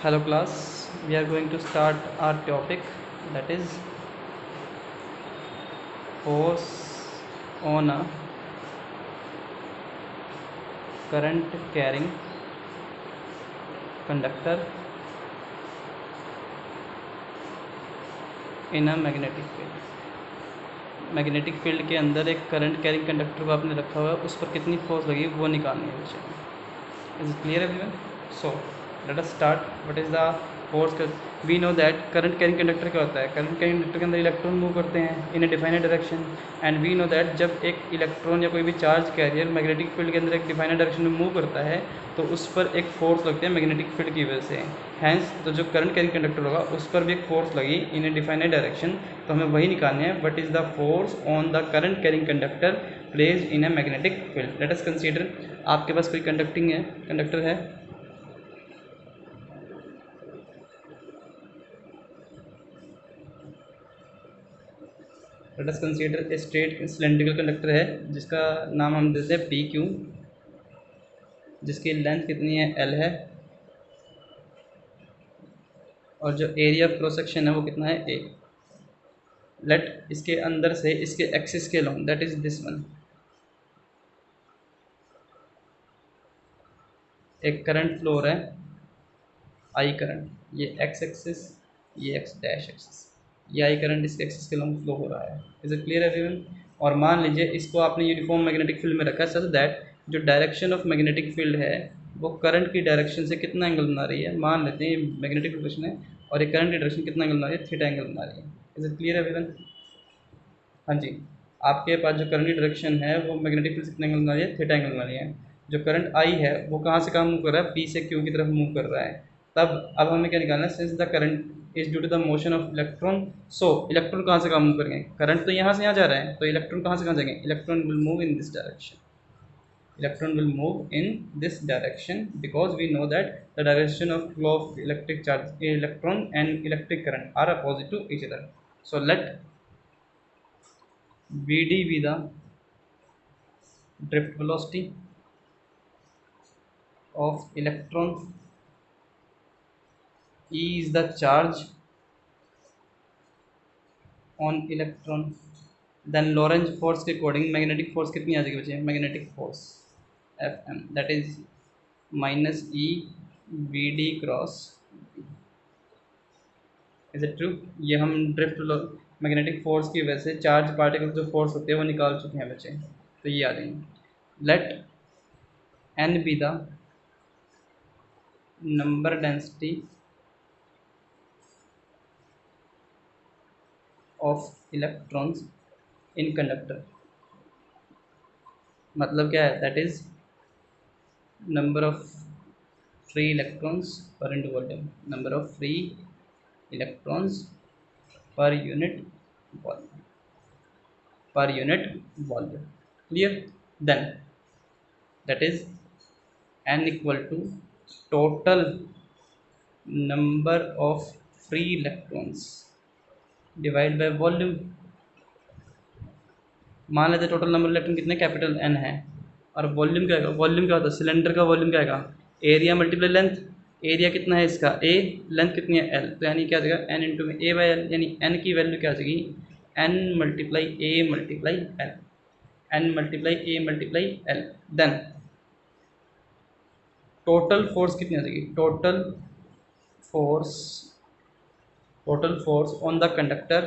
Hello class, we are going to start our topic, that is force on a current carrying conductor in a magnetic field. Magnetic field के अंदर एक current carrying conductor को आपने रखा हुआ है, उस पर कितनी फोर्स लगी वो निकालनी है बच्चे। Is it clear everyone? So let us start. What is the force? We know that current carrying conductor क्या होता है। करंट कैरिंग कंडक्टर के अंदर इलेक्ट्रॉन मूव करते हैं in a defined direction, and we know that जब एक electron या कोई भी चार्ज कैरियर मैग्नेटिक फील्ड के अंदर एक डिफाइनेड डायरेक्शन में मूव करता है तो उस पर एक फोर्स लगती है मैग्नेटिक फील्ड की वजह से। हैंस तो जो करंट कैरिंग कंडक्टर होगा उस पर भी एक फोर्स लगी इन ए डिफाइनेड डायरेक्शन, तो हमें वही निकालनी है। What is the force on the current carrying conductor placed in a magnetic field. Let us consider, आपके पास कोई कंडक्टर है। Let us consider a straight cylindrical conductor है जिसका नाम हम देते हैं पी क्यू, जिसकी लेंथ कितनी है एल है, और जो एरिया ऑफ क्रॉस सेक्शन है वो कितना है ए। लेट इसके अंदर से इसके एक्सिस के long, that is this one, एक करंट फ्लो हो रहा है आई करंट, ये एक्स एक्सिस, ये एक्स डैश एक्सिस, ये आई करंट इसके एक्सिस के लॉन्ग फ्लो हो रहा है। Is it clear everyone? और मान लीजिए इसको आपने यूनिफॉर्म मैग्नेटिक फील्ड में रखा है, सच दैट जो डायरेक्शन ऑफ मैग्नेटिक फील्ड है वो करंट की डायरेक्शन से कितना एंगल बना रही है। मान लेते हैं मैग्नेटिक रोटेशन है और ये करंट की डायरेक्शन कितना एंगल बना रही है, थीटा एंगल बना रही है। Is it clear everyone? हाँ जी, आपके पास जो करंट की डायरेक्शन है वो मैग्नेटिक फील्ड से कितना एंगल बना रही है, थीटा एंगल बना रही है। जो करंट आई है वो कहाँ से कहाँ मूव कर रहा है, पी से क्यू की तरफ मूव कर रहा है। तब अब हमें क्या निकालना है, since the current is due to the motion of electron, so electron कहाँ से कहाँ मूव करेंगे, करंट तो यहाँ से यहाँ जा रहा है, तो इलेक्ट्रॉन कहाँ से कहाँ जाएंगे, electron will move in this direction. Electron will move in this direction because we know that the direction of flow of electric charge, electron and electric current are opposite to each other. So let Vd be the drift velocity of electron, E is the charge on electron, then Lorentz force के according magnetic force कितनी आ जाएगी बच्चे, magnetic force Fm, that is minus E Vd cross. Is it true? ये हम drift magnetic force की वजह से चार्ज पार्टिकल जो फोर्स होते हैं वो निकाल चुके हैं बच्चे, तो ये आ जाएंगे। Let N be the number density of electrons in conductor, मतलब क्या है, that is number of free electrons per into volume, number of free electrons per unit volume, per unit volume. Clear? Then that is n equal to total number of free electrons divided by volume। मान लेते total number electron कितने, capital N है, और volume क्या है, volume क्या होता है, सिलेंडर का वॉल्यूम क्या है, एरिया मल्टीप्लाई लेंथ। एरिया कितना है इसका ए, लेंथ कितनी है एल, तो यानी क्या आ जाएगा एन इंटू में ए बाई एल, यानी एन की वैल्यू क्या आ जाएगी, N multiply A multiply L, N multiply A multiply L. Then total force कितनी आ जाएगी, force total force on the conductor,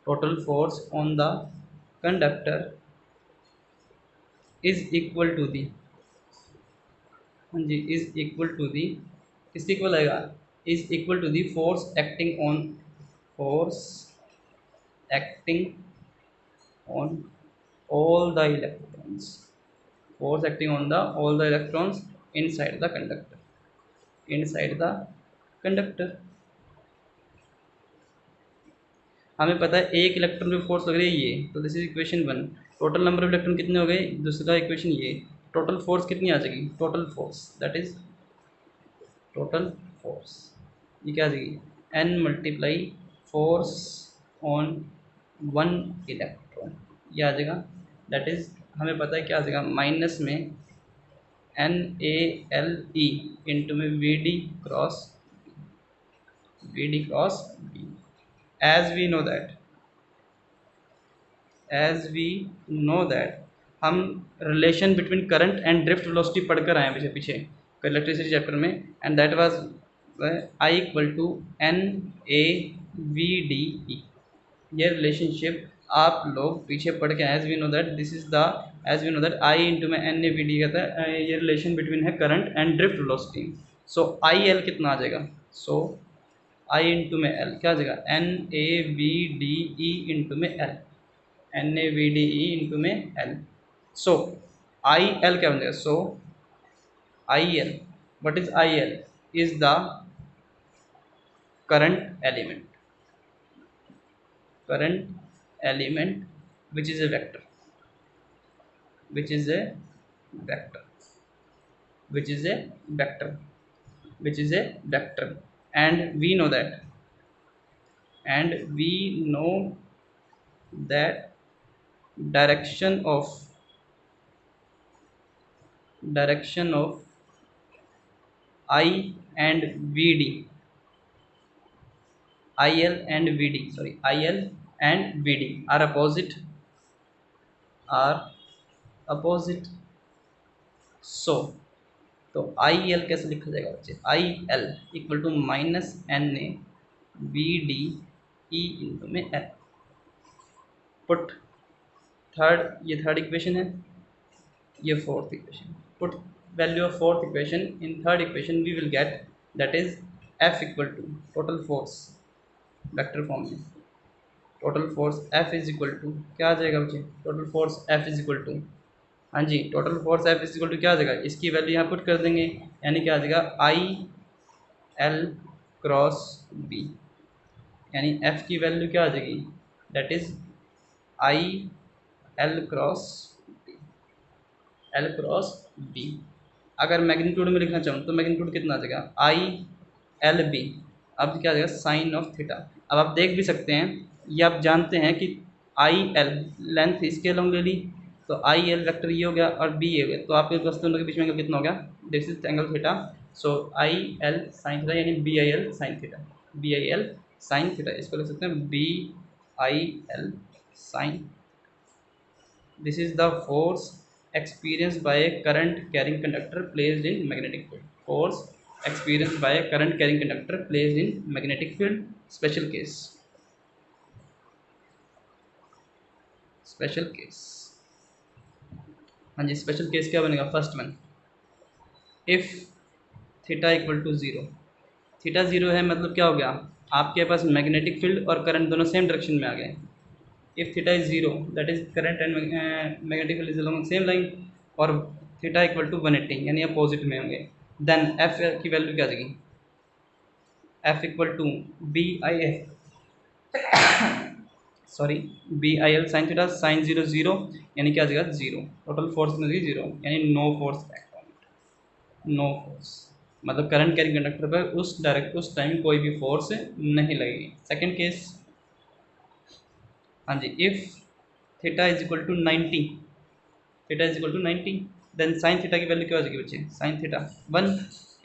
total force on the conductor is equal to the, हाँ जी, इज इक्वल टू दी, किसके equal आएगा, is equal to the force acting on, force acting on all the electrons, force acting on the all the electrons inside the conductor, inside the conductor। हमें पता है एक electron पे force लग रही है ये, तो this is equation one. Total number of electron कितने हो गए, दूसरा इक्वेशन ये, टोटल फोर्स कितनी आ जाएगी, total force that is total force, ये क्या आ जाएगी, N multiply force on one electron, ये आ जाएगा। दैट इज हमें पता है क्या आ जाएगा, माइनस में NaLe into में VD cross B. As we know that हम relation between current and drift velocity पढ़कर आए हैं पीछे पीछे इलेक्ट्रिसिटी चैप्टर में, and that was I equal to NaVDE. ये रिलेशनशिप आप लोग पीछे पढ़ के, as we know that I into में NaVD कहता है ये रिलेशन बिटवीन है current and drift velocity. So IL कितना आ जाएगा? सो I इंटू में L क्या आ जाएगा? NaVDE इंटू में L, NaVDE इंटू में L. सो IL क्या बन जाएगा? सो IL, what is IL? is the current element which is a vector which is a vector, and we know that direction of I and VD IL and VD are opposite. So तो IL कैसे लिखा जाएगा बच्चे? IL equal to minus NaVDE into में L. Put ये third equation है, ये fourth equation. Put value of fourth equation in third equation, we will get that is F equal to total force vector form में. Total force F is equal to क्या आ जाएगा बच्चे? Total force F is equal to, हाँ जी, total force F is equal to क्या आ जाएगा? इसकी वैल्यू यहाँ पुट कर देंगे, यानी क्या आ जाएगा? IL क्रॉस B, यानी F की वैल्यू क्या आ जाएगी? That is IL cross B. अगर मैग्नीट्यूड में लिखना चाहूँ तो मैग्नीट्यूड कितना आ जाएगा? ILB. अब क्या आ जाएगा? Sine of theta. अब आप देख भी सकते हैं, ये आप जानते हैं कि IL लेंथ इसके अलॉन्ग ले ली, तो IL वेक्टर ये हो गया और B ये हो गया, तो आपके पास दोनों के बीच में एंगल कितना हो गया? This is angle theta. So IL sine theta यानी BIL साइन थीटा. इसको लिख सकते हैं BIL sine. This is the force experienced by a current carrying conductor placed in magnetic field. Force experienced by a current carrying conductor placed in magnetic field. Special case. हाँ जी, special case क्या बनेगा? First one, if theta equal to zero. Theta zero है मतलब क्या हो गया? आपके पास मैग्नेटिक फील्ड और करंट दोनों सेम डायरेक्शन में आ गए. if theta is 0, that is current and magnetic field is along the same line, और theta equal to 180 यानी अपोजिट में होंगे, देन f की वैल्यू क्या आ जाएगी? f equal to BIL sine theta sine 0 0 यानी क्या आ जाएगा? 0. टोटल फोर्स कितना आ जाएगी? 0, यानी no force act on it. No force मतलब करंट कैरिंग कंडक्टर पर उस टाइम कोई भी फोर्स नहीं लगेगी. सेकेंड केस, हाँ जी, if theta is equal to 90, then sine theta की वैल्यू क्या हो जाएगी बच्चे? साइन थीटा 1,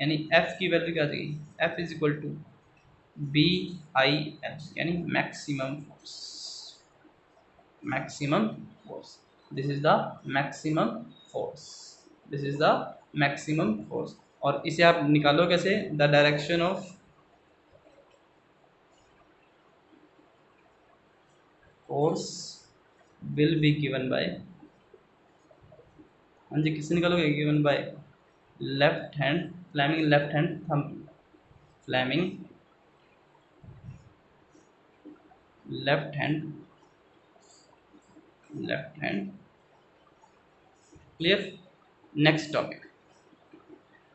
यानी एफ की वैल्यू क्या आ जाएगी? F is equal to BIL यानी maximum force. This is the maximum force. और इसे आप निकालो कैसे? The direction of force will be given by, हाँ जी, किससे निकालोगे? Given by left hand Fleming left hand clear. Next topic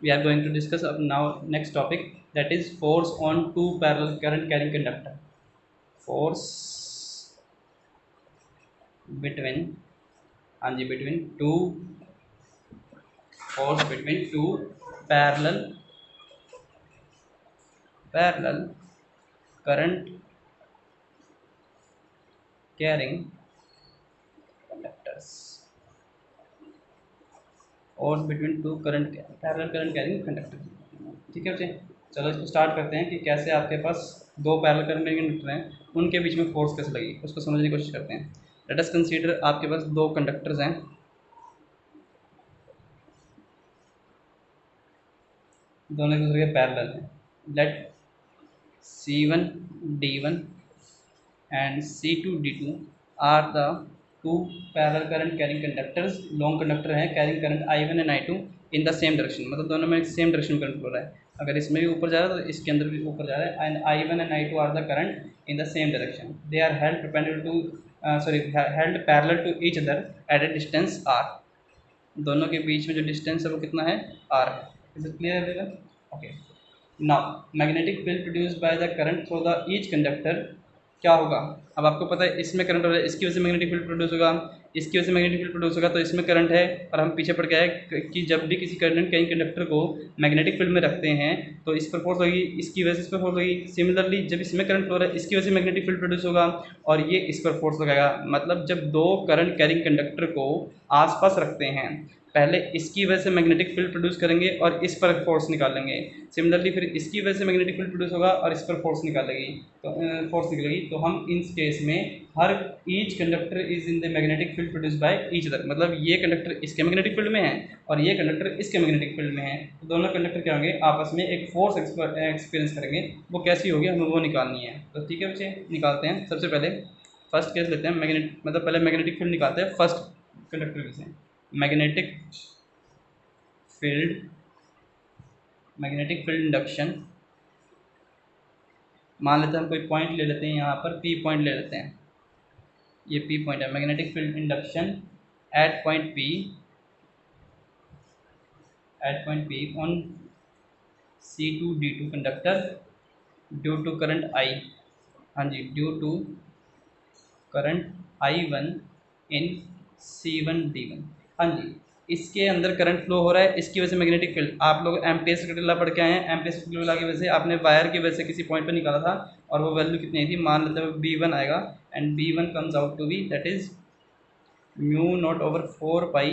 we are going to discuss अब now next topic, that is force on two parallel current carrying conductor. Force between two parallel current carrying conductors और between two current parallel current carrying conductor. ठीक है बच्चे, चलो इसको start करते हैं कि कैसे आपके पास दो पैरेलल करंट कैरिंग कंडक्टर हैं, उनके बीच में फोर्स कैसे लगी उसको समझने की कोशिश करते हैं। लेट अस कंसीडर आपके पास दो कंडक्टर्स हैं, दोनों एक दूसरे के पैरेलल हैं। Let C1 D1 and C2 D2 are the two parallel current carrying conductors, long conductor हैं carrying current I1 and I2 in the same direction, मतलब दोनों में सेम डायरेक्शन करंट फ्लो रहा है। अगर इसमें भी ऊपर जा रहा है तो इसके अंदर भी ऊपर जा रहा है। And I1 and I2 are the current in the same direction, they are held perpendicular to held parallel to each other at a distance r। दोनों के बीच में जो डिस्टेंस है वो कितना है, r है। Is it clear everyone? Okay, now magnetic field produced by the current through the each conductor क्या होगा। अब आपको पता है इसमें करंट हो रहा है, इसकी वजह से मैग्नेटिक फील्ड प्रोड्यूस होगा, इसकी वजह से मैग्नेटिक फील्ड प्रोड्यूस होगा, तो इसमें करंट है। और हम पीछे पड़ गया है कि जब भी किसी करंट कहीं कंडक्टर को मैग्नेटिक फील्ड में रखते हैं तो इस पर फोर्स होगी, इसकी वजह से इस पर फोर्स होगी। सिमिलरली जब इसमें करंट फ्लो रहा है इसकी वजह से मैग्नेटिक फील्ड प्रोड्यूस होगा और ये इस पर फोर्स लगाएगा। मतलब जब दो करंट कैरिंग कंडक्टर को आसपास रखते हैं, पहले इसकी वजह से मैग्नेटिक फील्ड प्रोड्यूस करेंगे और इस पर फोर्स निकालेंगे। सिमिलरली फिर इसकी वजह से मैग्नेटिक फील्ड प्रोड्यूस होगा और इस पर फोर्स निकालेगी, तो फोर्स निकलेगी। तो हम इस केस में हर each conductor is in the magnetic field produce by each other, मतलब ये कंडक्टर इसके मैग्नेटिक फील्ड में है और ये कंडक्टर इसके मैग्नेटिक फील्ड में है, तो दोनों कंडक्टर क्या होंगे, आपस में एक फोर्स एक्सपीरियंस करेंगे। वो कैसी होगी हमें वो निकालनी है। तो ठीक है बच्चे, निकालते हैं। सबसे पहले फर्स्ट केस लेते हैं, मैग्नेटिक मतलब पहले मैग्नेटिक फील्ड निकालते हैं फर्स्ट कंडक्टर से। मैग्नेटिक फील्ड इंडक्शन, मान लेते हैं हम कोई पॉइंट ले लेते हैं, यहाँ पर P पॉइंट ले लेते हैं, ये P पॉइंट है। Magnetic field induction at point P on C2 D2 conductor due to current I, हाँ जी, due to current I1 in C1 D1, हाँ जी, इसके अंदर करंट फ्लो हो रहा है, इसकी वजह से मैग्नेटिक फील्ड, आप लोग एम्पियर सर्किट लॉ पढ़ के आए हैं। एम्पियर सर्किट लॉ की वजह से आपने वायर की वजह से किसी पॉइंट पर निकाला था और वो वैल्यू कितनी थी, मान लेते हैं B1 आएगा and B1 comes out to be that is mu naught over 4 pi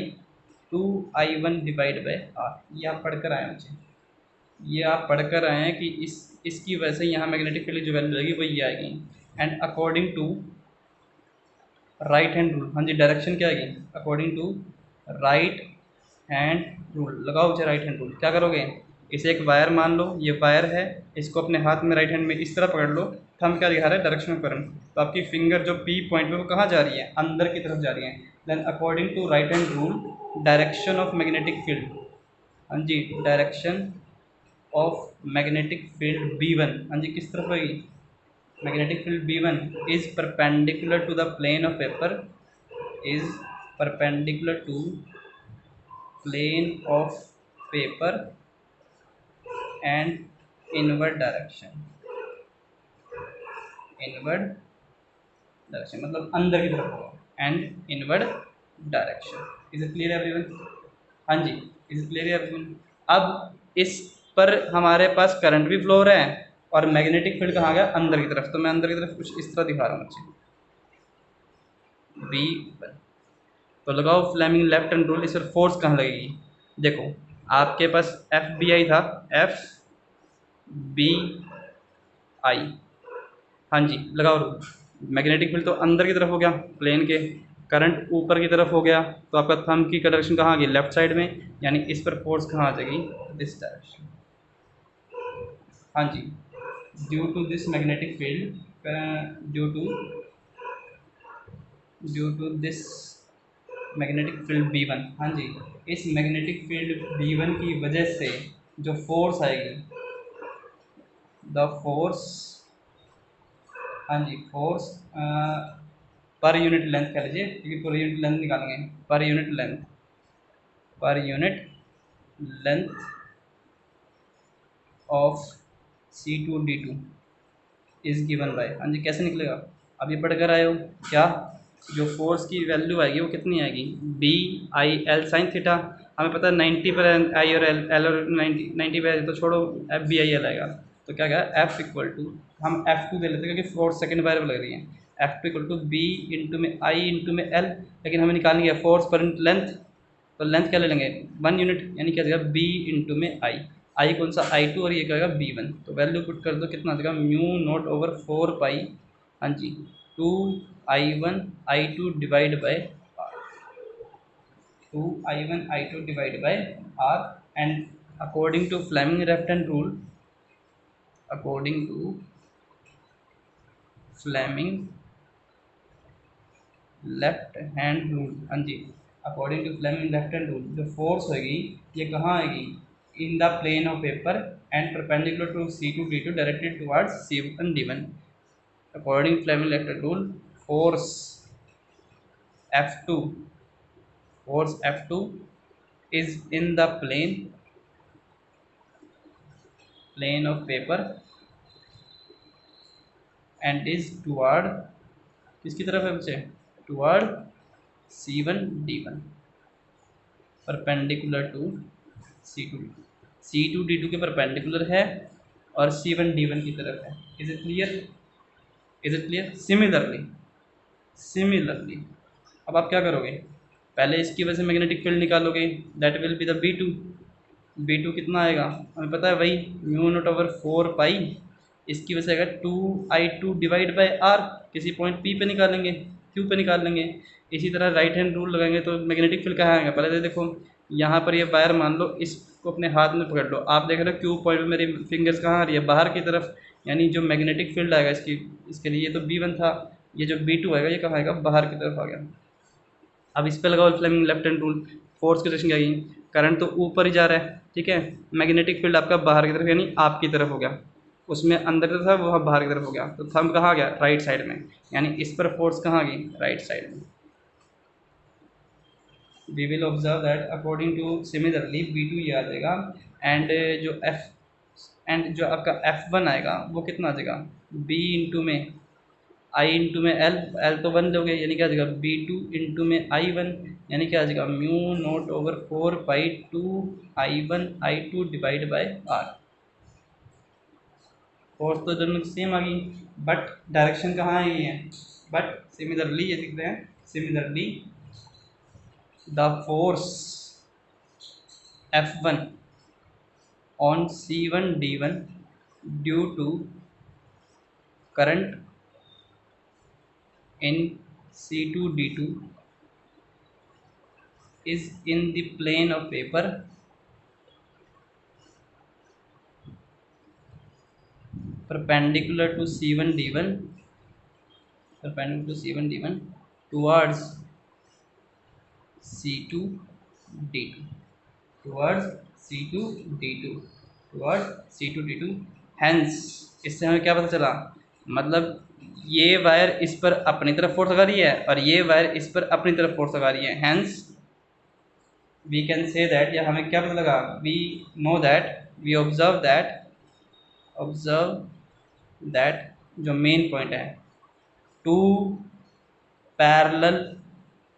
2I1 divide by R। ये आप पढ़कर आए हैं मुझे, ये आप पढ़कर आए हैं कि इसकी वजह से यहाँ मैग्नेटिक फील्ड जो वैल्यू लगेगी वो ये आएगी। And according to right hand rule, हाँ जी, डायरेक्शन क्या आएगी, according to right hand rule. लगाओ मुझे राइट हैंड रूल। क्या करोगे, इसे एक वायर मान लो, ये वायर है, इसको अपने हाथ में राइट हैंड में इस तरह पकड़ लो। थंब क्या दिखा रहा है, डायरेक्शन ऑफ करंट। तो आपकी फिंगर जो P पॉइंट पे वो कहाँ जा रही है, अंदर की तरफ जा रही है। Then according to right hand rule direction of magnetic field, हाँ जी, direction of magnetic field B1, हाँ जी, किस तरफ होगी, magnetic field B1 is perpendicular to the plane of paper, is perpendicular to plane of paper and inward direction, मतलब अंदर की तरफ होगा and inward direction. Is it clear everyone? हाँ जी, इज इट क्लियर एवरीवन? अब इस पर हमारे पास करंट भी फ्लो हो रहा है और मैग्नेटिक फील्ड कहाँ गया, अंदर की तरफ। तो मैं अंदर की तरफ कुछ इस तरह दिखा रहा हूँ बच्चे, B1। तो लगाओ फ्लेमिंग लेफ्ट हैंड रूल। इस पर फोर्स कहाँ लगेगी, देखो आपके पास FBI था, FBI, हाँ जी, लगाओ रूल। मैग्नेटिक फील्ड तो अंदर की तरफ हो गया प्लेन के, करंट ऊपर की तरफ हो गया, तो आपका थंब की डायरेक्शन कहाँ आ गई, लेफ्ट साइड में, यानी इस पर फोर्स कहाँ आ जाएगी, दिस डायरेक्शन, हाँ जी। Due to this magnetic field, due to this magnetic field B1, हाँ जी, इस मैग्नेटिक फील्ड B1 की वजह से जो फोर्स आएगी, द फोर्स, हाँ जी, फोर्स पर यूनिट लेंथ कह लीजिए, क्योंकि पर यूनिट लेंथ निकालेंगे, per unit length of C2 D2 is given by, हाँ जी, कैसे निकलेगा, अभी पढ़ कर आए हो क्या, जो फोर्स की वैल्यू आएगी वो कितनी आएगी, BIL sin थीटा। हमें पता है 90 पर I और L और 90 पर तो छोड़ो, FBIL आएगा। तो क्या कहा, F इक्वल टू, हम F2 दे लेते हैं क्योंकि फोर्स सेकंड वेरिएबल लग रही है। F2 equal to B into में I इंटू में L, लेकिन हमें निकालनी है फोर्स पर लेंथ, तो लेंथ क्या ले लेंगे 1 यूनिट, यानी क्या आ जाएगा b इंटू में आई कौन सा I2 और ये क्या आएगा B1। तो वैल्यू पुट कर दो, कितना आ जाएगा म्यू नॉट ओवर 4 पाई, हाँ जी 2I1 I2 divide by 2I1 I2 divide by R। And according to Fleming left hand rule, according to Fleming left hand rule, हाँ जी according to Fleming left hand rule, जो force होगी ये कहाँ आएगी in the plane of paper and perpendicular to C2 D2 directed towards C1 D1। According Fleming left hand rule force F2, force F2 is in the plane of paper and is toward, किसकी तरफ है बच्चे, toward C1 D1 perpendicular to C2 D2 के perpendicular है और C1 D1 की तरफ है। Is it clear, is it clear. Similarly अब आप क्या करोगे, पहले इसकी वजह से मैग्नेटिक फील्ड निकालोगे, that will be the B2 कितना आएगा हमें पता है वही म्यू नॉट ओवर 4 पाई, इसकी वजह से आएगा 2I2 डिवाइड बाय R, किसी पॉइंट P पे निकालेंगे, Q पे निकाल लेंगे। इसी तरह राइट हैंड रूल लगाएंगे तो मैग्नेटिक फील्ड कहाँ आएगा, पहले तो देखो यहाँ पर ये वायर मान लो, इसको अपने हाथ में पकड़ लो, आप देख रहे हो Q पॉइंट पे मेरी फिंगर्स कहाँ आ रही है, बाहर की तरफ, यानी जो मैग्नेटिक फील्ड आएगा इसके लिए, ये तो B1 था, ये जो B2 आएगा ये कहाँ आएगा, बाहर की तरफ आ गया। अब इस पे लगाओ Fleming left hand rule, force की डायरेक्शन क्या है, करंट तो ऊपर ही जा रहा है, ठीक है, मैग्नेटिक फील्ड आपका बाहर की तरफ यानी आपकी तरफ हो गया, उसमें अंदर था वो बाहर की तरफ हो गया, तो थंब कहाँ गया, राइट साइड में, यानी इस पर फोर्स कहाँ गई, राइट साइड में। We will observe that according to similarly B2 ये आ जाएगा, एंड जो आपका F1 आएगा वो कितना आ जाएगा, B इंटू में I इंटू में L तो 1 लोगे, यानी क्या आ जाएगा B2 इंटू में I1, यानी क्या आ जाएगा mu naught over 4 pi 2I1 I2 divide by R। Force तो दोनों सेम आ गई, बट डायरेक्शन कहाँ आई है, बट सिमिलरली ये दिख रहे हैं, similarly the force F1 on C1 D1 due to current in C2 D2 is in the plane of paper perpendicular to C1 D1 towards C2 D2 hence इससे हमें क्या पता चला, मतलब ये वायर इस पर अपनी तरफ फोर्स लगा रही है और ये वायर इस पर अपनी तरफ फोर्स लगा रही है, hence we can say that, या हमें क्या पता लगा, we know that, we observe that जो मेन पॉइंट है, two parallel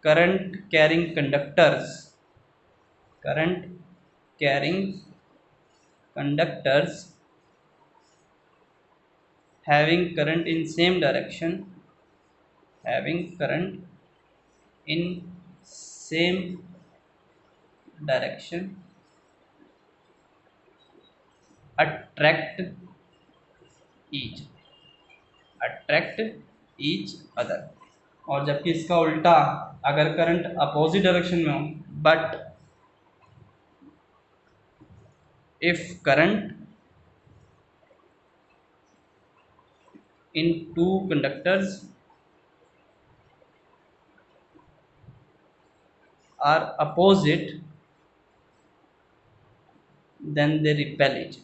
current carrying conductors having current in same direction attract each other। और जबकि इसका उल्टा, अगर करंट अपोजिट डायरेक्शन में हो, but if current in two conductors are opposite, then they repel each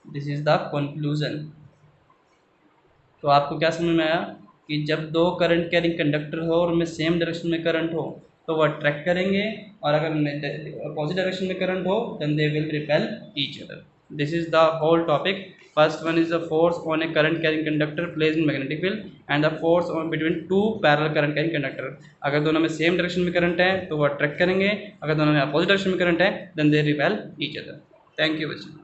this is the conclusion। तो आपको क्या समझ में आया कि जब दो करंट कैरिंग कंडक्टर हो और उनमें सेम डायरेक्शन में करंट हो तो वो अट्रैक्ट करेंगे, और अगर अपोजिट डायरेक्शन में करंट हो then they will repel each other. This is the whole topic. First one is the force on a current carrying conductor placed in magnetic field and the force on between two parallel current carrying conductor. अगर दोनों में same direction में current है तो वो attract करेंगे, अगर दोनों में अपोजिट डायरेक्शन में करंट है then they repel each other. Thank you बच्चों।